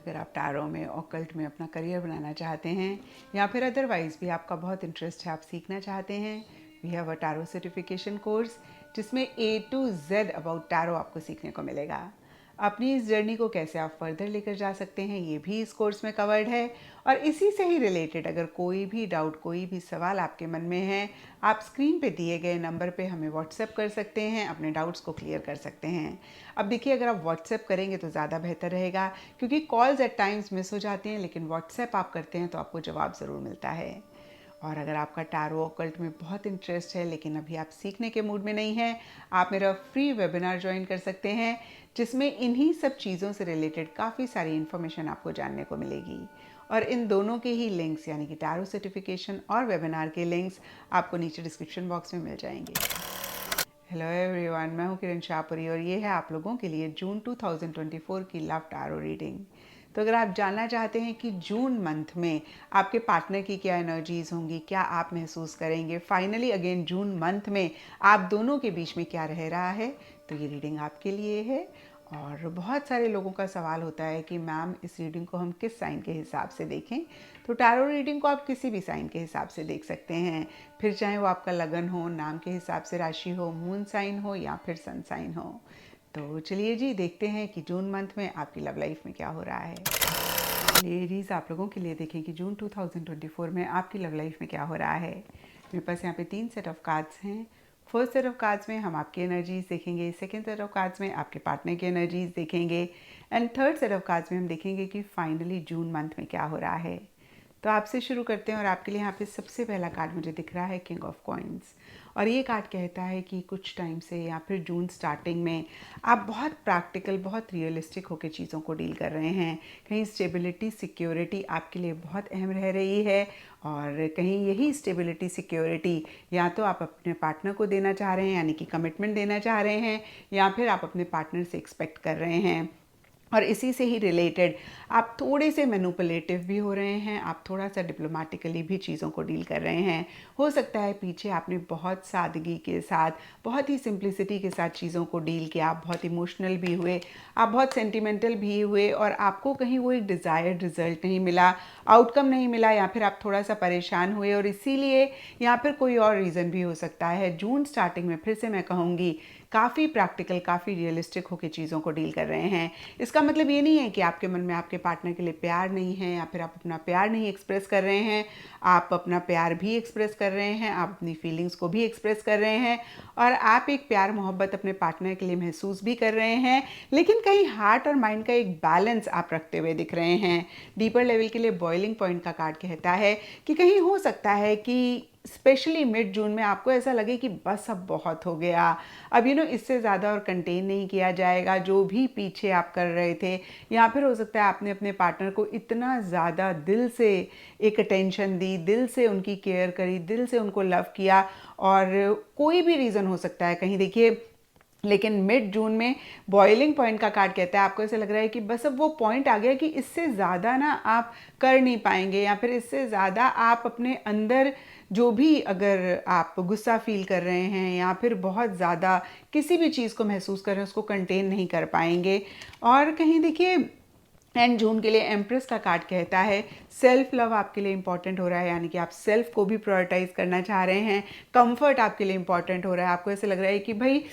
अगर आप टैरो में ऑकल्ट में अपना करियर बनाना चाहते हैं या फिर अदरवाइज़ भी आपका बहुत इंटरेस्ट है, आप सीखना चाहते हैं, we have a tarot certification course जिसमें A to Z about tarot आपको सीखने को मिलेगा। अपनी इस जर्नी को कैसे आप फर्दर लेकर जा सकते हैं ये भी इस कोर्स में कवर्ड है। और इसी से ही रिलेटेड अगर कोई भी डाउट, कोई भी सवाल आपके मन में है, आप स्क्रीन पे दिए गए नंबर पे हमें व्हाट्सएप कर सकते हैं, अपने डाउट्स को क्लियर कर सकते हैं। अब देखिए, अगर आप व्हाट्सएप करेंगे तो ज़्यादा बेहतर रहेगा क्योंकि कॉल्स एट टाइम्स मिस हो जाती हैं, लेकिन व्हाट्सएप आप करते हैं तो आपको जवाब ज़रूर मिलता है। और अगर आपका टैरो ऑकल्ट में बहुत इंटरेस्ट है लेकिन अभी आप सीखने के मूड में नहीं हैं, आप मेरा फ्री वेबिनार ज्वाइन कर सकते हैं जिसमें इन्हीं सब चीज़ों से रिलेटेड काफ़ी सारी इन्फॉर्मेशन आपको जानने को मिलेगी। और इन दोनों के ही लिंक्स यानी कि टैरो सर्टिफिकेशन और वेबिनार के लिंक्स आपको नीचे डिस्क्रिप्शन बॉक्स में मिल जाएंगे। हेलो एवरीवन, मैं हूं किरण शाहपुरी और ये है आप लोगों के लिए जून 2024 की लव टैरो रीडिंग। तो अगर आप जानना चाहते हैं कि जून मंथ में आपके पार्टनर की क्या एनर्जीज़ होंगी, क्या आप महसूस करेंगे, फाइनली अगेन जून मंथ में आप दोनों के बीच में क्या रह रहा है, तो ये रीडिंग आपके लिए है। और बहुत सारे लोगों का सवाल होता है कि मैम इस रीडिंग को हम किस साइन के हिसाब से देखें। तो टैरो रीडिंग को आप किसी भी साइन के हिसाब से देख सकते हैं, फिर चाहे वो आपका लगन हो, नाम के हिसाब से राशि हो, मून साइन हो या फिर सन साइन हो। तो चलिए जी, देखते हैं कि जून मंथ में आपकी लव लाइफ में क्या हो रहा है। लेडीज़, आप लोगों के लिए देखें कि जून 2024 में आपकी लव लाइफ में क्या हो रहा है। मेरे पास यहाँ पे 3 सेट ऑफ कार्ड्स हैं। फर्स्ट सेट ऑफ कार्ड्स में हम आपकी एनर्जीज देखेंगे, सेकंड सेट ऑफ कार्ड्स में आपके पार्टनर की एनर्जीज देखेंगे and third set of cards में हम देखेंगे कि फाइनली जून मंथ में क्या हो रहा है। तो आपसे शुरू करते हैं और आपके लिए यहाँ पे सबसे पहला कार्ड मुझे दिख रहा है किंग ऑफ कॉइन्स। और ये कार्ड कहता है कि कुछ टाइम से या फिर जून स्टार्टिंग में आप बहुत प्रैक्टिकल, बहुत रियलिस्टिक होकर चीज़ों को डील कर रहे हैं। कहीं स्टेबिलिटी, सिक्योरिटी आपके लिए बहुत अहम रह रही है और कहीं यही स्टेबिलिटी, सिक्योरिटी या तो आप अपने पार्टनर को देना चाह रहे हैं यानी कि कमिटमेंट देना चाह रहे हैं या फिर आप अपने पार्टनर से एक्सपेक्ट कर रहे हैं। और इसी से ही रिलेटेड आप थोड़े से मैनिपुलेटिव भी हो रहे हैं, आप थोड़ा सा डिप्लोमेटिकली भी चीज़ों को डील कर रहे हैं। हो सकता है पीछे आपने बहुत सादगी के साथ, बहुत ही सिंप्लिसिटी के साथ चीज़ों को डील किया, आप बहुत इमोशनल भी हुए, आप बहुत सेंटिमेंटल भी हुए और आपको कहीं वो एक डिज़ायर्ड रिजल्ट नहीं मिला, आउटकम नहीं मिला या फिर आप थोड़ा सा परेशान हुए और इसीलिए या फिर कोई और रीज़न भी हो सकता है। जून स्टार्टिंग में फिर से मैं कहूँगी काफ़ी प्रैक्टिकल, काफ़ी रियलिस्टिक होकर चीज़ों को डील कर रहे हैं। इसका मतलब ये नहीं है कि आपके मन में आपके पार्टनर के लिए प्यार नहीं है या फिर आप अपना प्यार नहीं एक्सप्रेस कर रहे हैं। आप अपना प्यार भी एक्सप्रेस कर रहे हैं, आप अपनी फीलिंग्स को भी एक्सप्रेस कर रहे हैं और आप एक प्यार मोहब्बत अपने पार्टनर के लिए महसूस भी कर रहे हैं, लेकिन कहीं हार्ट और माइंड का एक बैलेंस आप रखते हुए दिख रहे हैं। डीपर लेवल के लिए बॉइलिंग पॉइंट का कार्ड कहता है कि कहीं हो सकता है कि स्पेशली मिड जून में आपको ऐसा लगे कि बस अब बहुत हो गया, अब इससे ज़्यादा और कंटेन नहीं किया जाएगा जो भी पीछे आप कर रहे थे। या फिर हो सकता है आपने अपने पार्टनर को इतना ज़्यादा दिल से एक अटेंशन दी, दिल से उनकी केयर करी, दिल से उनको लव किया और कोई भी रीज़न हो सकता है कहीं देखिए, लेकिन मिड जून में बॉइलिंग पॉइंट का कार्ड कहता है आपको ऐसा लग रहा है कि बस अब वो पॉइंट आ गया कि इससे ज़्यादा ना आप कर नहीं पाएंगे या फिर इससे ज़्यादा आप अपने अंदर जो भी अगर आप गुस्सा फील कर रहे हैं या फिर बहुत ज़्यादा किसी भी चीज़ को महसूस कर रहे हैं उसको कंटेन नहीं कर पाएंगे। और कहीं देखिए एंड जून के लिए एम्प्रेस का कार्ड कहता है सेल्फ लव आपके लिए इंपॉर्टेंट हो रहा है, यानी कि आप सेल्फ को भी प्रायोरिटाइज करना चाह रहे हैं। कंफर्ट आपके लिए इंपॉर्टेंट हो रहा है, आपको ऐसे लग रहा है कि भाई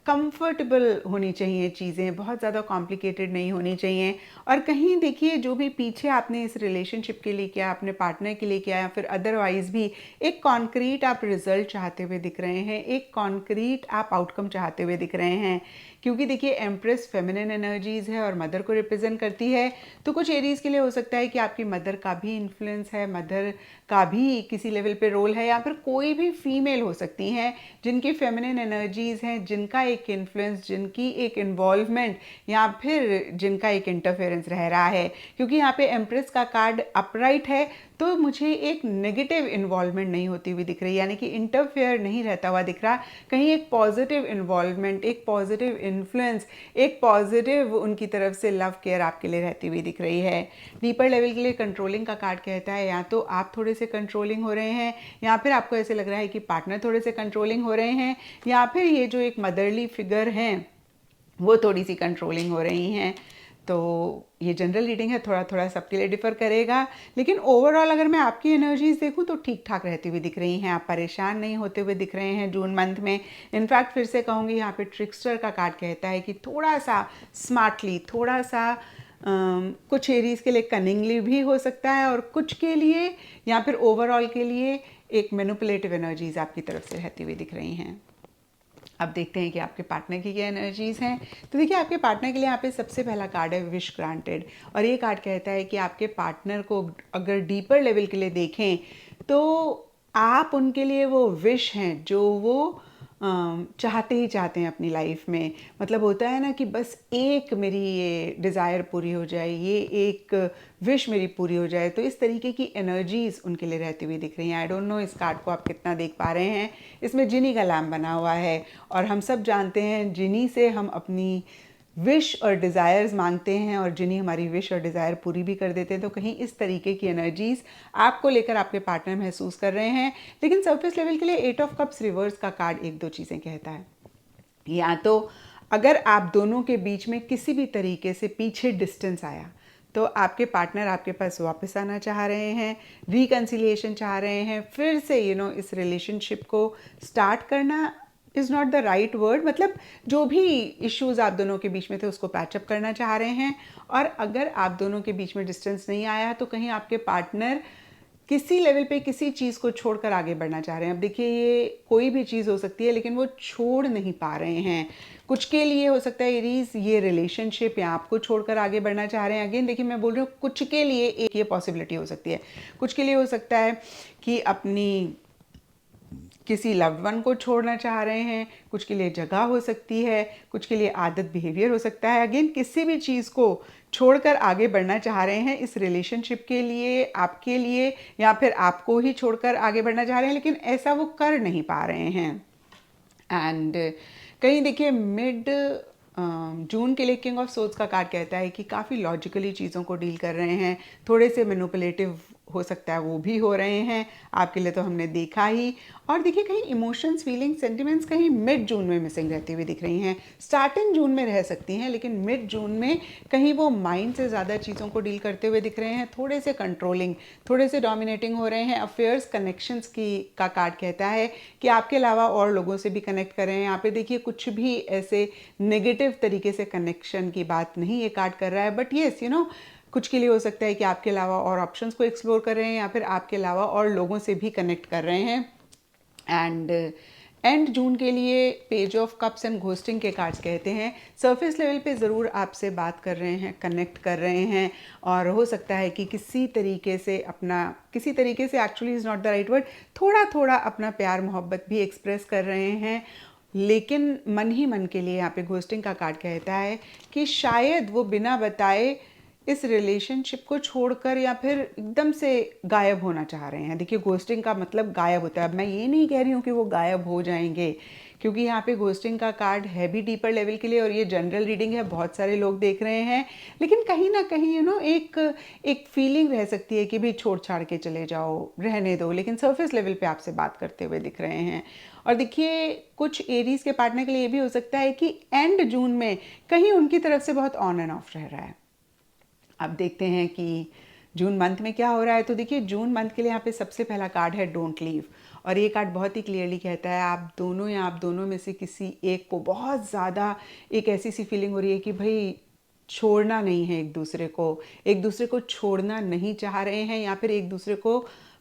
कंफर्टेबल होनी चाहिए चीज़ें, बहुत ज़्यादा कॉम्प्लिकेटेड नहीं होनी चाहिए। और कहीं देखिए जो भी पीछे आपने इस रिलेशनशिप के लिए किया, अपने पार्टनर के लिए किया या फिर अदरवाइज भी एक कॉन्क्रीट आप रिजल्ट चाहते हुए दिख रहे हैं, एक कॉन्क्रीट आप आउटकम चाहते हुए दिख रहे हैं। क्योंकि देखिए एम्प्रेस फेमिनिन एनर्जीज है और मदर को रिप्रेजेंट करती है, तो कुछ एरीज के लिए हो सकता है कि आपकी मदर का भी इन्फ्लुएंस है, मदर का भी किसी लेवल पे रोल है या फिर कोई भी फीमेल हो सकती हैं जिनकी फेमिनिन एनर्जीज हैं, जिनका एक इन्फ्लुएंस, जिनकी एक इन्वॉल्वमेंट या फिर जिनका एक इंटरफेरेंस रह रहा है। क्योंकि यहाँ पे एम्प्रेस का कार्ड अपराइट है तो मुझे एक नेगेटिव इन्वॉल्वमेंट नहीं होती हुई दिख रही, यानी कि इंटरफेयर नहीं रहता हुआ दिख रहा। कहीं एक पॉजिटिव इन्वॉल्वमेंट, एक पॉजिटिव इन्फ्लुएंस, एक पॉजिटिव उनकी तरफ से लव केयर आपके लिए रहती हुई दिख रही है। डीपर लेवल के लिए कंट्रोलिंग का कार्ड कहता है या तो आप थोड़े से कंट्रोलिंग हो रहे हैं या फिर आपको ऐसे लग रहा है कि पार्टनर थोड़े से कंट्रोलिंग हो रहे हैं या फिर ये जो एक मदरली फिगर हैं वो थोड़ी सी कंट्रोलिंग हो रही हैं। तो ये जनरल रीडिंग है, थोड़ा थोड़ा सबके लिए डिफ़र करेगा, लेकिन ओवरऑल अगर मैं आपकी एनर्जीज देखूं तो ठीक ठाक रहती हुई दिख रही हैं। आप परेशान नहीं होते हुए दिख रहे हैं जून मंथ में। इनफैक्ट फिर से कहूँगी, यहाँ पे ट्रिक्स्टर का कार्ड कहता है कि थोड़ा सा स्मार्टली, थोड़ा सा कुछ एरीज के लिए कनिंगली भी हो सकता है, और कुछ के लिए या फिर ओवरऑल के लिए एक मैनिपुलेटिव एनर्जीज आपकी तरफ से रहती हुई दिख रही हैं। अब देखते हैं कि आपके पार्टनर की क्या एनर्जीज हैं। तो देखिए, आपके पार्टनर के लिए यहाँ पे सबसे पहला कार्ड है विश ग्रांटेड, और ये कार्ड कहता है कि आपके पार्टनर को अगर डीपर लेवल के लिए देखें तो आप उनके लिए वो विश हैं जो वो चाहते ही चाहते हैं अपनी लाइफ में। मतलब होता है ना कि बस एक मेरी ये डिज़ायर पूरी हो जाए, ये एक विश मेरी पूरी हो जाए। तो इस तरीके की एनर्जीज उनके लिए रहती हुई दिख रही हैं। आई डोंट नो इस कार्ड को आप कितना देख पा रहे हैं। इसमें जिनी का लैम्प बना हुआ है, और हम सब जानते हैं जिनी से हम अपनी विश और डिज़ायर्स मांगते हैं, और जिन्हीं हमारी विश और डिज़ायर पूरी भी कर देते हैं। तो कहीं इस तरीके की एनर्जीज आपको लेकर आपके पार्टनर महसूस कर रहे हैं। लेकिन सरफेस लेवल के लिए 8 ऑफ कप्स रिवर्स का कार्ड एक दो चीज़ें कहता है। या तो अगर आप दोनों के बीच में किसी भी तरीके से पीछे डिस्टेंस आया, तो आपके पार्टनर आपके पास वापस आना चाह रहे हैं, रिकन्सिलिएशन चाह रहे हैं, फिर से इस रिलेशनशिप को स्टार्ट करना is not the right word, मतलब जो भी इश्यूज़ आप दोनों के बीच में थे उसको पैचअप करना चाह रहे हैं। और अगर आप दोनों के बीच में डिस्टेंस नहीं आया तो कहीं आपके पार्टनर किसी लेवल पे किसी चीज़ को छोड़कर आगे बढ़ना चाह रहे हैं। अब देखिए, ये कोई भी चीज़ हो सकती है, लेकिन वो छोड़ नहीं पा रहे हैं। कुछ के लिए हो सकता है एरीज ये रिलेशनशिप या आपको छोड़कर आगे बढ़ना चाह रहे हैं। अगेन देखिए, मैं बोल रही हूँ कुछ के लिए एक ये पॉसिबिलिटी हो सकती है। कुछ के लिए हो सकता है कि अपनी किसी लव्ड वन को छोड़ना चाह रहे हैं, कुछ के लिए जगह हो सकती है, कुछ के लिए आदत बिहेवियर हो सकता है। अगेन किसी भी चीज़ को छोड़कर आगे बढ़ना चाह रहे हैं इस रिलेशनशिप के लिए, आपके लिए, या फिर आपको ही छोड़कर आगे बढ़ना चाह रहे हैं, लेकिन ऐसा वो कर नहीं पा रहे हैं। एंड कहीं देखिए, मिड जून के लिए किंग ऑफ सोर्ड्स का कार्ड कहता है कि काफ़ी लॉजिकली चीज़ों को डील कर रहे हैं, थोड़े से मैनिपुलेटिव हो सकता है वो भी हो रहे हैं आपके लिए, तो हमने देखा ही। और देखिए, कहीं इमोशंस, फीलिंग्स, सेंटिमेंट्स कहीं मिड जून में मिसिंग रहती हुई दिख रही हैं। स्टार्टिंग जून में रह सकती हैं, लेकिन मिड जून में कहीं वो माइंड से ज़्यादा चीज़ों को डील करते हुए दिख रहे हैं, थोड़े से कंट्रोलिंग, थोड़े से डोमिनेटिंग हो रहे हैं। अफेयर्स, कनेक्शंस की का कार्ड कहता है कि आपके अलावा और लोगों से भी कनेक्ट कर रहे हैं। यहाँ पे देखिए, कुछ भी ऐसे नेगेटिव तरीके से कनेक्शन की बात नहीं ये कार्ड कर रहा है, बट येस, कुछ के लिए हो सकता है कि आपके अलावा और ऑप्शंस को एक्सप्लोर कर रहे हैं, या फिर आपके अलावा और लोगों से भी कनेक्ट कर रहे हैं। एंड एंड जून के लिए page of cups and ghosting के कार्ड्स कहते हैं सरफेस लेवल पे ज़रूर आपसे बात कर रहे हैं, कनेक्ट कर रहे हैं, और हो सकता है कि किसी तरीके से actually is not the right word, थोड़ा थोड़ा अपना प्यार मोहब्बत भी एक्सप्रेस कर रहे हैं। लेकिन मन ही मन के लिए यहाँ पे घोस्टिंग का कार्ड कहता है कि शायद वो बिना बताए इस रिलेशनशिप को छोड़कर या फिर एकदम से गायब होना चाह रहे हैं। देखिए, घोस्टिंग का मतलब गायब होता है। अब मैं ये नहीं कह रही हूँ कि वो गायब हो जाएंगे, क्योंकि यहाँ पे घोस्टिंग का कार्ड है भी डीपर लेवल के लिए, और ये जनरल रीडिंग है, बहुत सारे लोग देख रहे हैं। लेकिन कहीं ना कहीं एक फीलिंग रह सकती है कि भाई छोड़ छाड़ के चले जाओ, रहने दो, लेकिन सरफेस लेवल पे आपसे बात करते हुए दिख रहे हैं। और देखिए, कुछ एरीज के पार्टनर के लिए ये भी हो सकता है कि एंड जून में कहीं उनकी तरफ से बहुत ऑन एंड ऑफ रह रहा है। अब देखते हैं कि जून मंथ में क्या हो रहा है। तो देखिए, जून मंथ के लिए यहाँ पे सबसे पहला कार्ड है डोंट लीव, और ये कार्ड बहुत ही क्लियरली कहता है आप दोनों या आप दोनों में से किसी एक को बहुत ज़्यादा एक ऐसी सी फीलिंग हो रही है कि भाई छोड़ना नहीं है, एक दूसरे को छोड़ना नहीं चाह रहे हैं, या फिर एक दूसरे को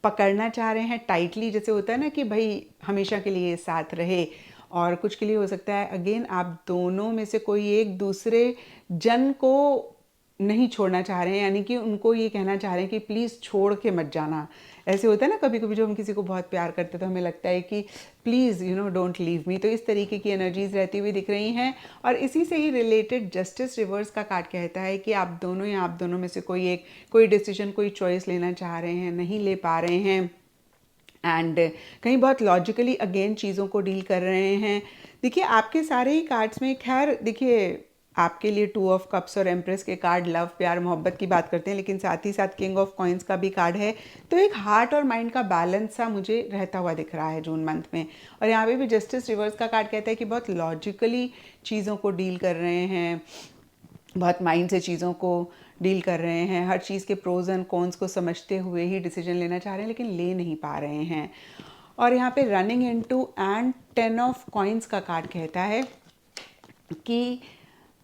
पकड़ना चाह रहे हैं टाइटली, जैसे होता है ना कि भाई हमेशा के लिए साथ रहे। और कुछ के लिए हो सकता है अगेन आप दोनों में से कोई एक दूसरे जन को नहीं छोड़ना चाह रहे हैं, यानी कि उनको ये कहना चाह रहे हैं कि प्लीज़ छोड़ के मत जाना। ऐसे होता है ना, कभी कभी जो हम किसी को बहुत प्यार करते हैं तो हमें लगता है कि प्लीज़ डोंट लीव मी। तो इस तरीके की एनर्जीज रहती हुई दिख रही हैं। और इसी से ही रिलेटेड जस्टिस रिवर्स का कार्ड कहता है कि आप दोनों या आप दोनों में से कोई डिसीजन, कोई चॉइस लेना चाह रहे हैं, नहीं ले पा रहे हैं, एंड कहीं बहुत लॉजिकली अगेन चीज़ों को डील कर रहे हैं। देखिए, आपके सारे ही कार्ड्स में, खैर देखिए, आपके लिए 2 ऑफ कप्स और एम्प्रेस के कार्ड लव, प्यार, मोहब्बत की बात करते हैं, लेकिन साथ ही साथ किंग ऑफ कॉइन्स का भी कार्ड है। तो एक हार्ट और माइंड का बैलेंस सा मुझे रहता हुआ दिख रहा है जून मंथ में। और यहाँ पे भी जस्टिस रिवर्स का कार्ड कहता है कि बहुत लॉजिकली चीज़ों को डील कर रहे हैं, बहुत माइंड से चीज़ों को डील कर रहे हैं, हर चीज़ के प्रोज एंड कॉन्स को समझते हुए ही डिसीजन लेना चाह रहे हैं लेकिन ले नहीं पा रहे हैं। और यहाँ पे running into and 10 of coins का कार्ड कहता है कि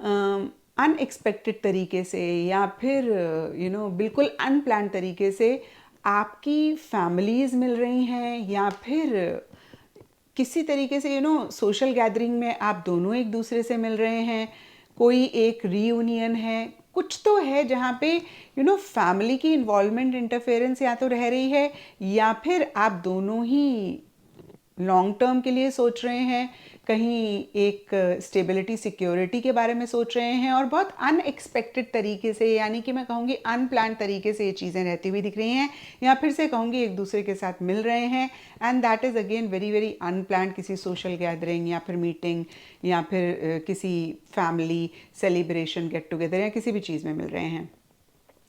अनएक्सपेक्टेड तरीके से या फिर बिल्कुल अनप्लान तरीके से आपकी फैमिलीज़ मिल रही हैं, या फिर किसी तरीके से सोशल गैदरिंग में आप दोनों एक दूसरे से मिल रहे हैं, कोई एक रीयूनियन है, कुछ तो है जहाँ पे फैमिली की इन्वॉल्वमेंट इंटरफेरेंस या तो रह रही है, या फिर आप दोनों ही लॉन्ग टर्म के लिए सोच रहे हैं, कहीं एक स्टेबिलिटी सिक्योरिटी के बारे में सोच रहे हैं, और बहुत अनएक्सपेक्टेड तरीके से, यानी कि मैं कहूँगी अनप्लान तरीके से ये चीज़ें रहती हुई दिख रही हैं, या फिर से कहूँगी एक दूसरे के साथ मिल रहे हैं, and that is again very very unplanned, किसी सोशल गैदरिंग या फिर मीटिंग या फिर किसी फैमिली सेलिब्रेशन गेट टुगेदर या किसी भी चीज़ में मिल रहे हैं।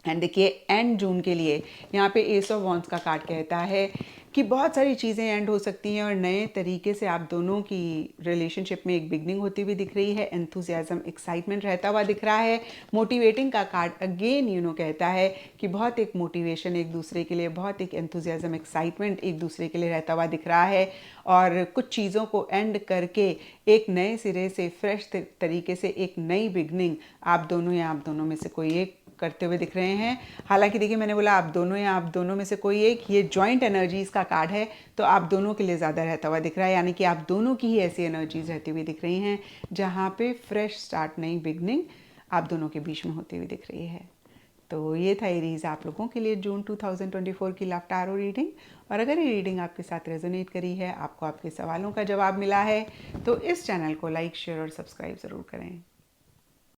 एंड देखिए एंड जून के लिए यहाँ पे एस ऑफ वॉन्ड्स का कार्ड कहता है कि बहुत सारी चीज़ें एंड हो सकती हैं और नए तरीके से आप दोनों की रिलेशनशिप में एक बिगनिंग होती हुई दिख रही है, एंथुजियाज्म एक्साइटमेंट रहता हुआ दिख रहा है। मोटिवेटिंग का कार्ड अगेन कहता है कि बहुत एक मोटिवेशन एक दूसरे के लिए, बहुत एक एंथुजियाज्म एक्साइटमेंट एक दूसरे के लिए रहता हुआ दिख रहा है, और कुछ चीज़ों को एंड करके एक नए सिरे से फ्रेश तरीके से एक नई बिगनिंग आप दोनों या आप दोनों में से कोई एक करते हुए दिख रहे हैं। हालांकि देखिए मैंने बोला आप दोनों या आप दोनों में से कोई एक, ये जॉइंट एनर्जीज़ का कार्ड है तो आप दोनों के लिए ज़्यादा रहता हुआ दिख रहा है, यानी कि आप दोनों की ही ऐसी एनर्जीज़ रहती हुई दिख रही हैं जहाँ पे फ्रेश स्टार्ट, नई बिगनिंग आप दोनों के बीच में होती हुई दिख रही है। तो ये था एरीज आप लोगों के लिए जून 2024 की लव टैरो रीडिंग। और अगर ये रीडिंग आपके साथ रेजोनेट करी है, आपको आपके सवालों का जवाब मिला है, तो इस चैनल को लाइक, शेयर और सब्सक्राइब ज़रूर करें।